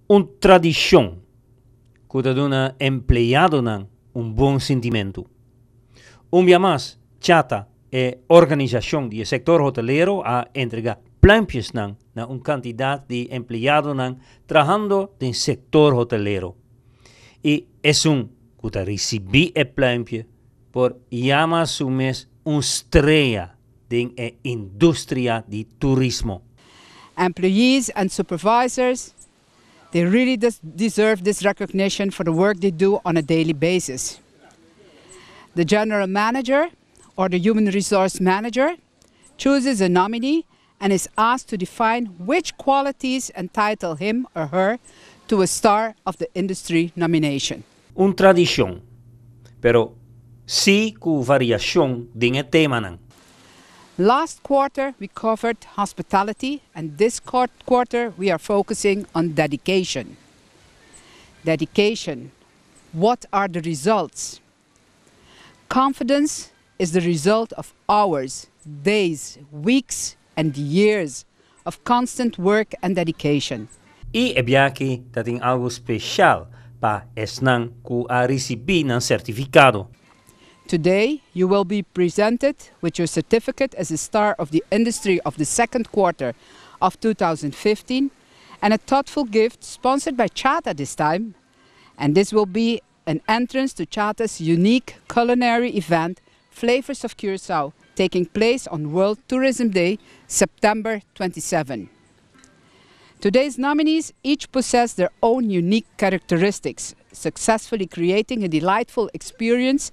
Una tradición que da un empleado un buen sentimiento. Un día más, Chata e organización del sector hotelero a entregar plampjes a una cantidad de empleados trabajando en el sector hotelero. Y es un que recibí el plampje por llamar su mes una estrella de la industria de turismo. Employees and supervisors, they really deserve this recognition for the work they do on a daily basis. The general manager or the human resource manager chooses a nominee and is asked to define which qualities entitle him or her to a star of the industry nomination. Una tradición, pero sí con variación de tema. Last quarter we covered hospitality, and this quarter we are focusing on dedication. Dedication. What are the results? Confidence is the result of hours, days, weeks and years of constant work and dedication. Y aquí dat in algo special para esnan que ha recibido un certificado. Today, you will be presented with your certificate as a star of the industry of the second quarter of 2015 and a thoughtful gift sponsored by Chata this time. And this will be an entrance to Chata's unique culinary event, Flavors of Curaçao, taking place on World Tourism Day, September 27. Today's nominees each possess their own unique characteristics, successfully creating a delightful experience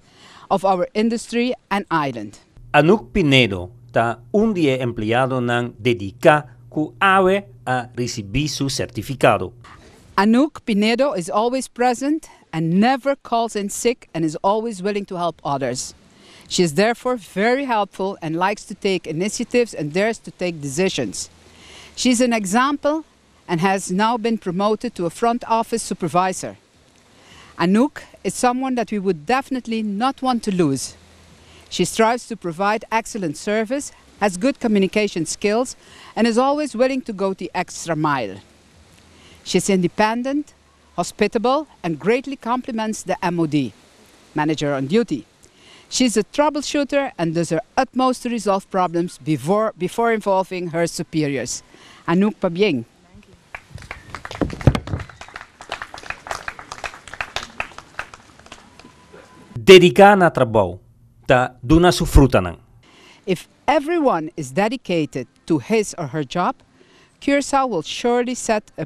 of our industry and island. Anouk Pinedo ta un día empleado nan dedica ku awe a recibir su certificado. Anouk Pinedo is always present and never calls in sick and is always willing to help others. She is therefore very helpful and likes to take initiatives and dares to take decisions. She is an example and has now been promoted to a front office supervisor. Anouk is someone that we would definitely not want to lose. She strives to provide excellent service, has good communication skills, and is always willing to go the extra mile. She is independent, hospitable, and greatly compliments the MOD, manager on duty. She is a troubleshooter and does her utmost to resolve problems before involving her superiors. Anouk Pabieng. Dedicar na trabalho ta duna su fruta nan. If everyone is dedicated to his or her job, Curaçao will surely set a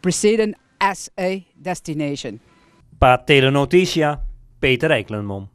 precedent as a destination. Pa Telenoticia, Peter Eikelenboom.